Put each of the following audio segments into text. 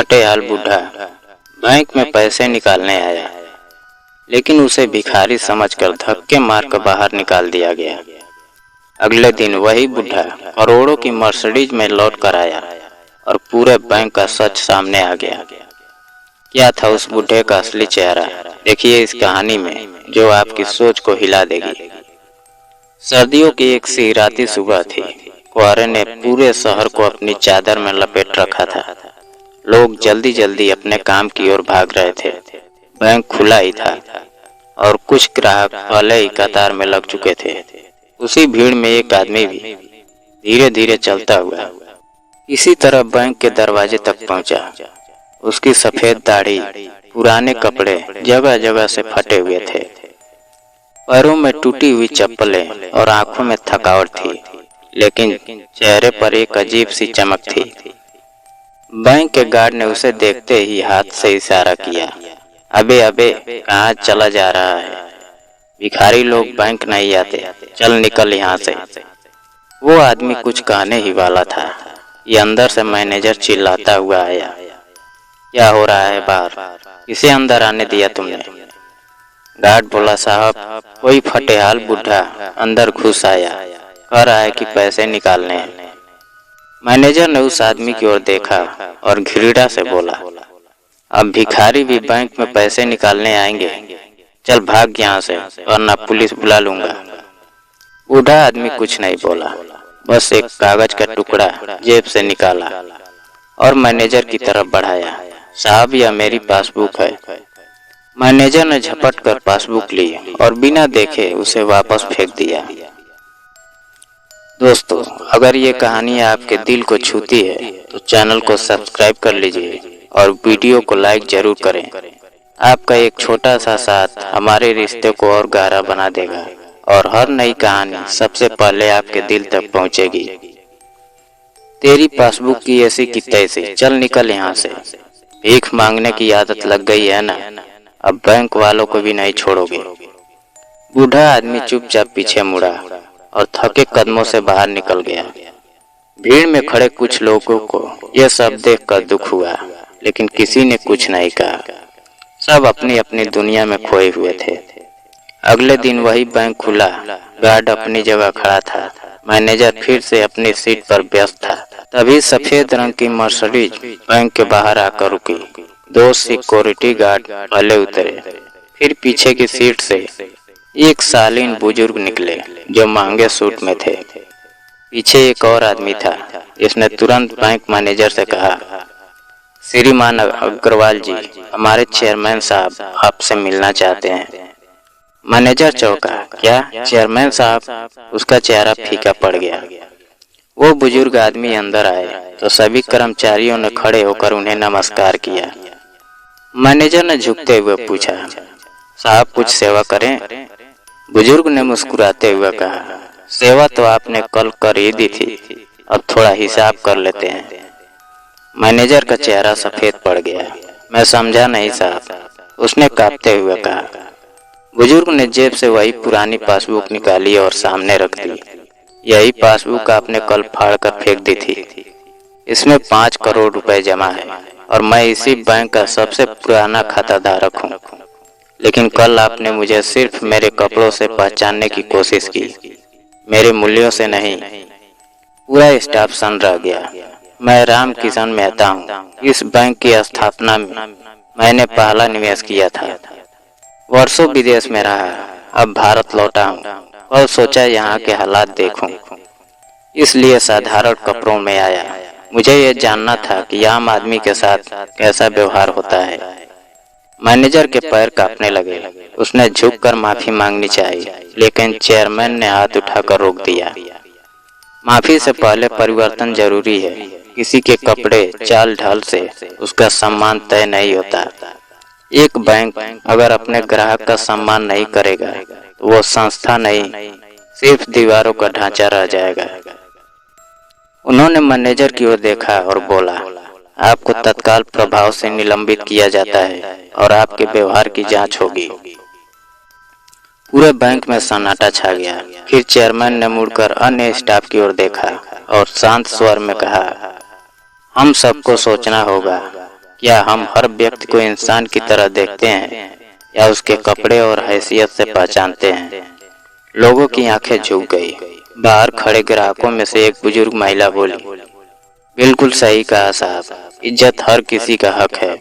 फटेहाल बूढ़ा बैंक में पैसे निकालने आया, लेकिन उसे भिखारी समझकर धक्के मारकर बाहर निकाल दिया गया। अगले दिन वही बूढ़ा करोड़ों की मर्सिडीज में लौट कर आया और पूरे बैंक का सच सामने आ गया। क्या था उस बूढ़े का असली चेहरा, देखिए इस कहानी में, जो आपकी सोच को हिला देगी। सर्दियों की एक सिहराती सुबह थी। कोहरे ने पूरे शहर को अपनी चादर में लपेट रखा था। लोग जल्दी जल्दी अपने काम की ओर भाग रहे थे। बैंक खुला ही था और कुछ ग्राहक पहले ही कतार में लग चुके थे। उसी भीड़ में एक आदमी भी धीरे धीरे चलता हुआ इसी तरह बैंक के दरवाजे तक पहुंचा। उसकी सफेद दाढ़ी, पुराने कपड़े जगह जगह से फटे हुए थे, पैरों में टूटी हुई चप्पलें और आंखों में थकावट थी, लेकिन चेहरे पर एक अजीब सी चमक थी। बैंक के गार्ड ने उसे देखते ही हाथ से इशारा किया, अबे अबे कहाँ चला जा रहा है? भिखारी लोग बैंक नहीं आते, चल निकल यहाँ से। वो आदमी कुछ कहने ही वाला था, ये अंदर से मैनेजर चिल्लाता हुआ आया, क्या हो रहा है बाहर? किसे अंदर आने दिया तुमने? गार्ड बोला, साहब कोई फटेहाल बूढ़ा अंदर घुस आया, कह रहा है कि पैसे निकालने हैं। मैनेजर ने उस आदमी की ओर देखा और घृणा से बोला, अब भिखारी भी बैंक में पैसे निकालने आएंगे? चल भाग यहाँ से वरना पुलिस बुला लूंगा। बूढ़ा आदमी कुछ नहीं बोला, बस एक कागज का टुकड़ा जेब से निकाला और मैनेजर की तरफ बढ़ाया। साहब यह मेरी पासबुक है। मैनेजर ने झपट कर पासबुक ली और बिना देखे उसे वापस फेंक दिया। दोस्तों, अगर ये कहानी आपके दिल को छूती है तो चैनल को सब्सक्राइब कर लीजिए और वीडियो को लाइक जरूर करें। आपका एक छोटा सा साथ हमारे रिश्ते को और गहरा बना देगा और हर नई कहानी सबसे पहले आपके दिल तक पहुंचेगी। तेरी पासबुक की ऐसी की तैसी, चल निकल यहाँ से। भीख मांगने की आदत लग गई है ना, अब बैंक वालों को भी नहीं छोड़ोगे। बूढ़ा आदमी चुपचाप पीछे मुड़ा और थके कदमों से बाहर निकल गया। भीड़ में खड़े कुछ लोगों को यह सब देखकर दुख हुआ, लेकिन किसी ने कुछ नहीं कहा। सब अपनी अपनी दुनिया में खोए हुए थे। अगले दिन वही बैंक खुला, गार्ड अपनी जगह खड़ा था, मैनेजर फिर से अपनी सीट पर व्यस्त था। तभी सफेद रंग की मर्सिडीज बैंक के बाहर आकर रुकी। दो सिक्योरिटी गार्ड पहले उतरे, फिर पीछे की सीट से एक शालीन बुजुर्ग निकले जो महंगे सूट में थे। पीछे एक और आदमी था, जिसने तुरंत बैंक मैनेजर से कहा, श्रीमान अग्रवाल जी, हमारे चेयरमैन साहब आपसे मिलना चाहते हैं। मैनेजर चौंका, क्या चेयरमैन साहब? उसका चेहरा फीका पड़ गया। वो बुजुर्ग आदमी अंदर आए तो सभी कर्मचारियों ने खड़े होकर उन्हें नमस्कार किया। मैनेजर ने झुकते हुए पूछा, साहब कुछ सेवा करें? बुजुर्ग ने मुस्कुराते हुए कहा, सेवा तो आपने कल कर ही दी थी, अब थोड़ा हिसाब कर लेते हैं। मैनेजर का चेहरा सफेद पड़ गया। मैं समझा नहीं साहब, उसने कांपते हुए कहा। बुजुर्ग ने जेब से वही पुरानी पासबुक निकाली और सामने रख दी। यही पासबुक आपने कल फाड़ कर फेंक दी थी। इसमें 5 करोड़ रुपए जमा है और मैं इसी बैंक का सबसे पुराना खाता धारक हूँ। लेकिन कल आपने मुझे सिर्फ मेरे कपड़ों से पहचानने की कोशिश की, मेरे मूल्यों से नहीं। पूरा स्टाफ सन रह गया। मैं राम किशन मेहता हूँ। इस बैंक की स्थापना में मैंने पहला निवेश किया था। वर्षों विदेश में रहा, अब भारत लौटा हूँ और सोचा यहाँ के हालात देखूं, इसलिए साधारण कपड़ों में आया। मुझे ये जानना था कि आम आदमी के साथ कैसा व्यवहार होता है। मैनेजर के पैर कांपने लगे। उसने झुककर माफी मांगनी चाहिए, लेकिन चेयरमैन ने हाथ उठाकर रोक दिया। माफी से पहले परिवर्तन जरूरी है। किसी के कपड़े चाल ढाल से उसका सम्मान तय नहीं होता। एक बैंक अगर अपने ग्राहक का सम्मान नहीं करेगा तो वो संस्था नहीं, सिर्फ दीवारों का ढांचा रह जाएगा। उन्होंने मैनेजर की ओर देखा और बोला, आपको तत्काल प्रभाव से निलंबित किया जाता है और आपके व्यवहार की जांच होगी। पूरे बैंक में सन्नाटा छा गया। फिर चेयरमैन ने मुड़कर अन्य स्टाफ की ओर देखा और शांत स्वर में कहा, हम सबको सोचना होगा, क्या हम हर व्यक्ति को इंसान की तरह देखते हैं या उसके कपड़े और हैसियत से पहचानते हैं? लोगों की आंखें झुक गई। बाहर खड़े ग्राहकों में से एक बुजुर्ग महिला बोली, बिल्कुल सही कहा साहब, इज्जत हर किसी का हक है।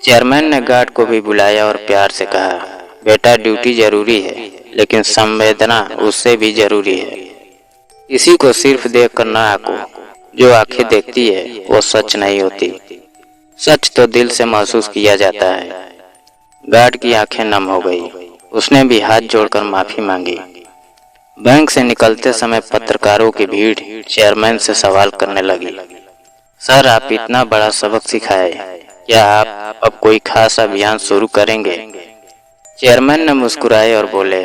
चेयरमैन ने गार्ड को भी बुलाया और प्यार से कहा, बेटा ड्यूटी जरूरी है, लेकिन संवेदना उससे भी जरूरी है। किसी को सिर्फ देख कर न आंको, जो आंखें देखती है वो सच नहीं होती, सच तो दिल से महसूस किया जाता है। गार्ड की आंखें नम हो गई। उसने भी हाथ जोड़कर माफी मांगी। बैंक से निकलते समय पत्रकारों की भीड़ चेयरमैन से सवाल करने लगी, सर आप इतना बड़ा सबक सिखाए, क्या आप अब कोई खास अभियान शुरू करेंगे? चेयरमैन ने मुस्कुराए और बोले,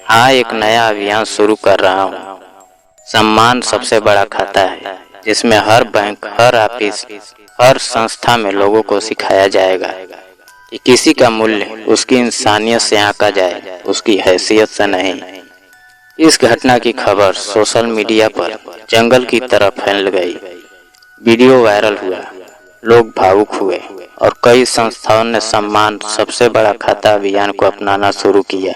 हाँ, एक नया अभियान शुरू कर रहा हूँ। सम्मान सबसे बड़ा खाता है, जिसमें हर बैंक, हर ऑफिस, हर संस्था में लोगों को सिखाया जाएगा कि किसी का मूल्य उसकी इंसानियत से आंका जाए, उसकी हैसियत से नहीं। इस घटना की खबर सोशल मीडिया पर जंगल की तरह फैल गई। वीडियो वायरल हुआ, लोग भावुक हुए और कई संस्थाओं ने सम्मान सबसे बड़ा खाता अभियान को अपनाना शुरू किया।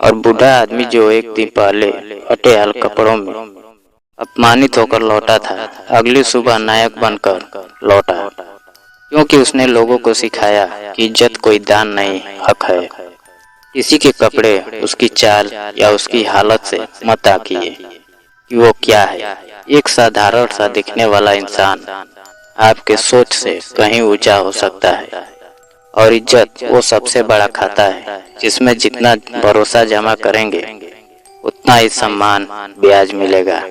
और बूढ़ा आदमी जो एक दिन पहले फटे हाल कपड़ों में अपमानित होकर लौटा था, अगली सुबह नायक बनकर लौटा, क्योंकि उसने लोगों को सिखाया कि इज्जत कोई दान नहीं, हक है। किसी के कपड़े, उसकी चाल या उसकी हालत से मत आंकिए कि वो क्या है। एक साधारण सा दिखने वाला इंसान आपके सोच से कहीं ऊंचा हो सकता है। और इज्जत वो सबसे बड़ा खाता है, जिसमें जितना भरोसा जमा करेंगे उतना ही सम्मान ब्याज मिलेगा।